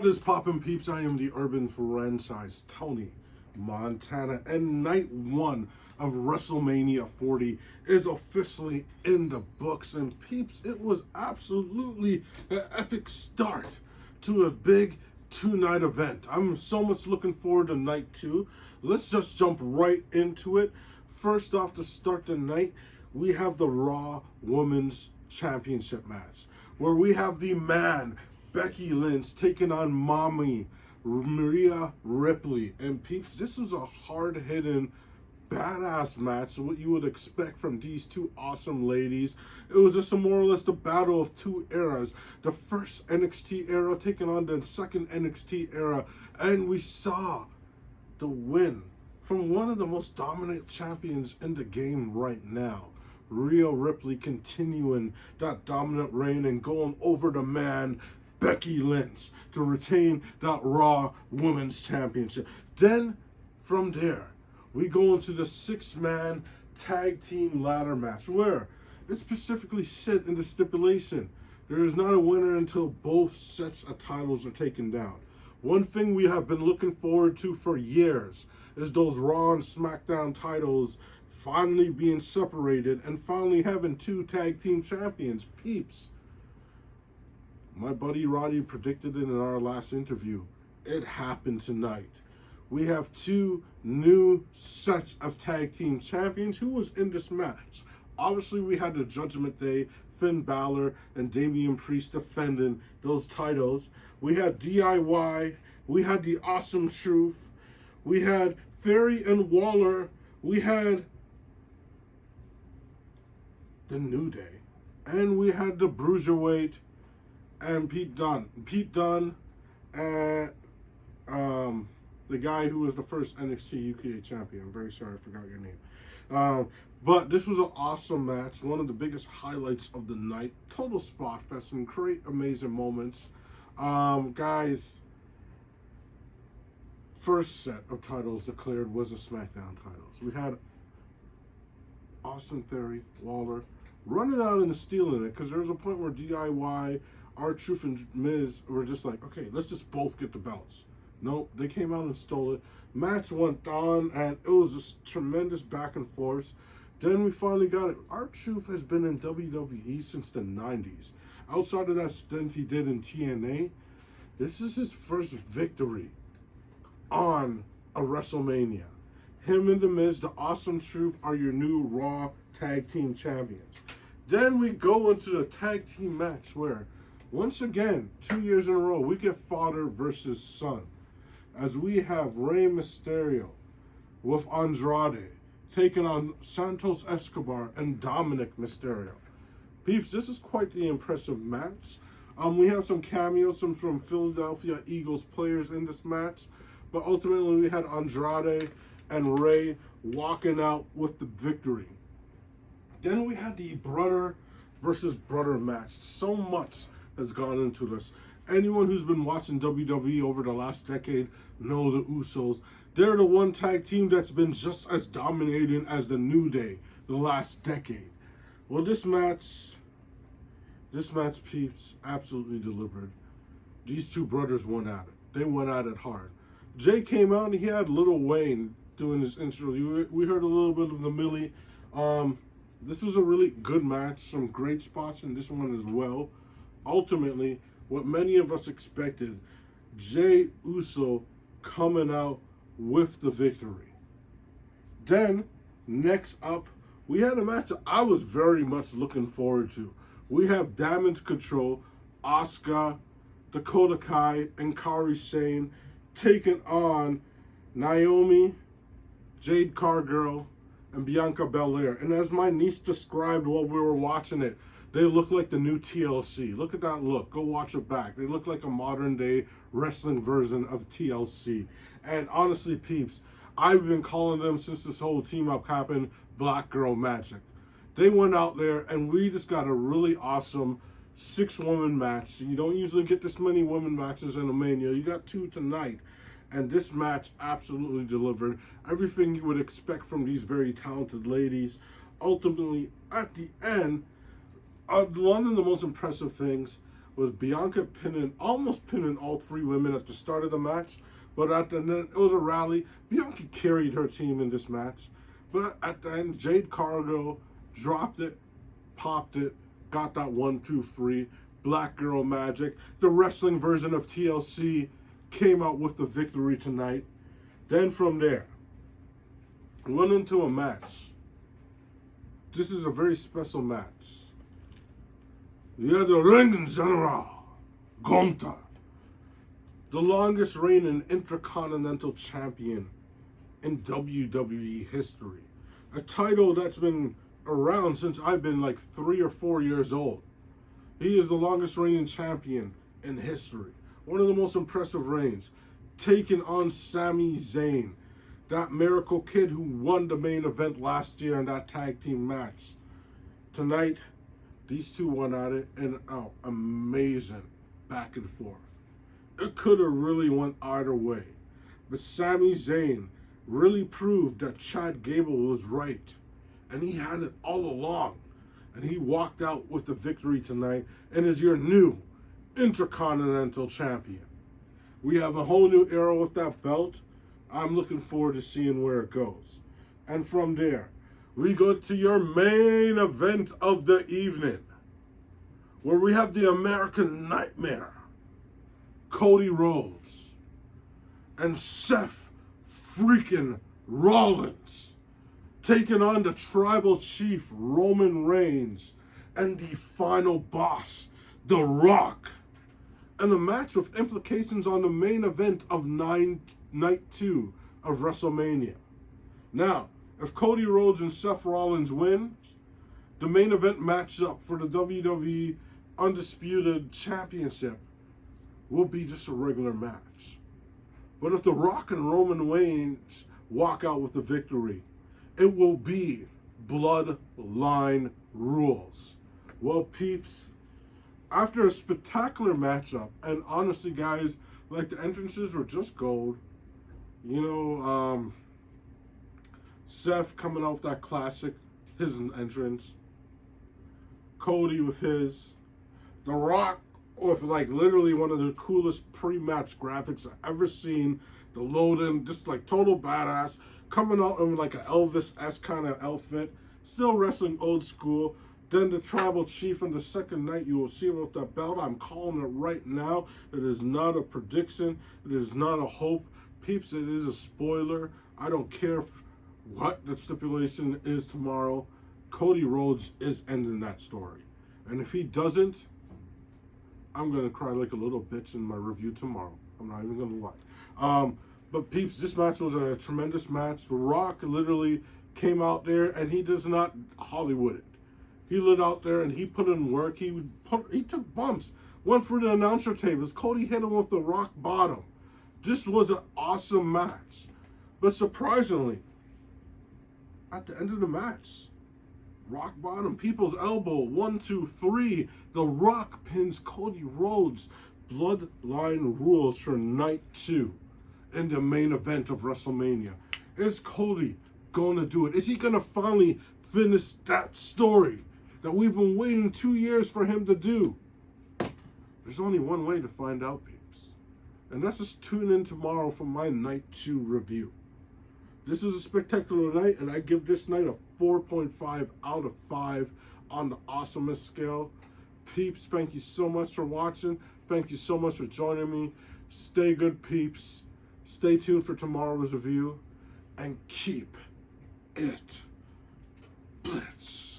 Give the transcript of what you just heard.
What is poppin' peeps? I am the urban franchise, Tony Montana, and night one of WrestleMania 40 is officially in the books. And peeps, it was absolutely an epic start to a big two-night event. I'm so much looking forward to night two. Let's just jump right into it. First off, to start the night, we have the Raw Women's Championship match, where we have the man Becky Lynch taking on Mommy Rhea Ripley. And peeps, this was a hard-hitting, badass match, what you would expect from these two awesome ladies. It was just more or less the battle of two eras. The first NXT era taking on the second NXT era. And we saw the win from one of the most dominant champions in the game right now. Rhea Ripley continuing that dominant reign and going over the man Becky Lynch to retain that Raw Women's Championship. Then, from there, we go into the six-man tag team ladder match, where it specifically said in the stipulation, there is not a winner until both sets of titles are taken down. One thing we have been looking forward to for years is those Raw and SmackDown titles finally being separated and finally having two tag team champions. Peeps, my buddy Roddy predicted it in our last interview. It happened tonight. We have two new sets of tag team champions. Who was in this match? Obviously, we had the Judgment Day, Finn Balor and Damian Priest defending those titles. We had DIY. We had the Awesome Truth. We had Theory and Waller. We had the New Day. And we had the Bruiserweight and Pete Dunne, and the guy who was the first NXT UK champion. I'm very sorry I forgot your name. But this was an awesome match, one of the biggest highlights of the night. Total spot fest, some great, amazing moments. Guys, first set of titles declared was the SmackDown titles. We had Austin Theory, Waller, running out and stealing it, because there was a point where DIY, R-Truth, and Miz were just like, okay, let's just both get the belts. Nope, they came out and stole it. Match went on, and it was just tremendous back and forth. Then we finally got it. R-Truth has been in WWE since the 90s. Outside of that stint he did in TNA, this is his first victory on a WrestleMania. Him and The Miz, the Awesome Truth, are your new Raw Tag Team Champions. Then we go into the tag team match where, once again, 2 years in a row, we get father versus son, as we have Rey Mysterio with Andrade taking on Santos Escobar and Dominic Mysterio. Peeps, this is quite the impressive match. We have some cameos from Philadelphia Eagles players in this match, but ultimately we had Andrade and Rey walking out with the victory. Then we had the brother versus brother match. So much has gone into this. Anyone who's been watching WWE over the last decade know the Usos. They're the one tag team that's been just as dominating as the New Day the last decade. Well, this match, peeps, absolutely delivered. These two brothers went at it. They went at it hard. Jay came out and he had Lil Wayne doing his intro. We heard a little bit of the Millie. This was a really good match. Some great spots in this one as well. Ultimately, what many of us expected, Jey Uso coming out with the victory. Then, next up, we had a match that I was very much looking forward to. We have Damage Control, Asuka, Dakota Kai, and Kairi Sane taking on Naomi, Jade Cargill, and Bianca Belair. And as my niece described while we were watching it, they look like the new TLC. Look at that look. Go watch it back. They look like a modern day wrestling version of TLC. And honestly, peeps, I've been calling them since this whole team up happened, Black Girl Magic. They went out there and we just got a really awesome 6-woman match. You don't usually get this many women matches in a Mania. You got 2 tonight. And this match absolutely delivered everything you would expect from these very talented ladies. Ultimately, at the end, one of the most impressive things was Bianca almost pinning all three women at the start of the match. But at the end, it was a rally. Bianca carried her team in this match. But at the end, Jade Cargill dropped it, popped it, got that 1-2-3. Black Girl Magic, the wrestling version of TLC, came out with the victory tonight. Then from there, went into a match. This is a very special match. You had the Ring General, Gunther, the longest reigning Intercontinental Champion in WWE history. A title that's been around since I've been like 3 or 4 years old. He is the longest reigning champion in history. One of the most impressive reigns. Taking on Sami Zayn, that miracle kid who won the main event last year in that tag team match. Tonight, these two went at it in an amazing back and forth. It could have really went either way. But Sami Zayn really proved that Chad Gable was right. And he had it all along. And he walked out with the victory tonight and is your new Intercontinental Champion. We have a whole new era with that belt. I'm looking forward to seeing where it goes. And from there, we go to your main event of the evening, where we have the American Nightmare, Cody Rhodes, and Seth freaking Rollins, taking on the Tribal Chief Roman Reigns and the final boss, The Rock, and a match with implications on the main event of night 2 of WrestleMania. Now, if Cody Rhodes and Seth Rollins win, the main event matchup for the WWE Undisputed Championship will be just a regular match. But if The Rock and Roman Reigns walk out with the victory, it will be Bloodline Rules. Well, peeps, after a spectacular matchup, and honestly, guys, like the entrances were just gold. You know, Seth coming off that classic, his entrance. Cody with his. The Rock with like literally one of the coolest pre-match graphics I've ever seen. The load-in, just like total badass. Coming out in like an Elvis-esque kind of outfit. Still wrestling old school. Then the Tribal Chief on the second night, you will see him with that belt. I'm calling it right now. It is not a prediction. It is not a hope. Peeps, it is a spoiler. I don't care what the stipulation is tomorrow. Cody Rhodes is ending that story. And if he doesn't, I'm going to cry like a little bitch in my review tomorrow. I'm not even going to lie. But peeps, this match was a tremendous match. The Rock literally came out there and he does not Hollywood it. He lit out there and he put in work. He took bumps. Went for the announcer tables. Cody hit him with the rock bottom. This was an awesome match. But surprisingly, at the end of the match, rock bottom, people's elbow, 1, 2, 3. The Rock pins Cody Rhodes. Bloodline Rules for night 2 in the main event of WrestleMania. Is Cody going to do it? Is he going to finally finish that story that we've been waiting 2 years for him to do? There's only one way to find out, peeps. And that's just tune in tomorrow for my night 2 review. This was a spectacular night, and I give this night a 4.5 out of 5 on the awesomest scale. Peeps, thank you so much for watching. Thank you so much for joining me. Stay good, peeps. Stay tuned for tomorrow's review. And keep it blitz.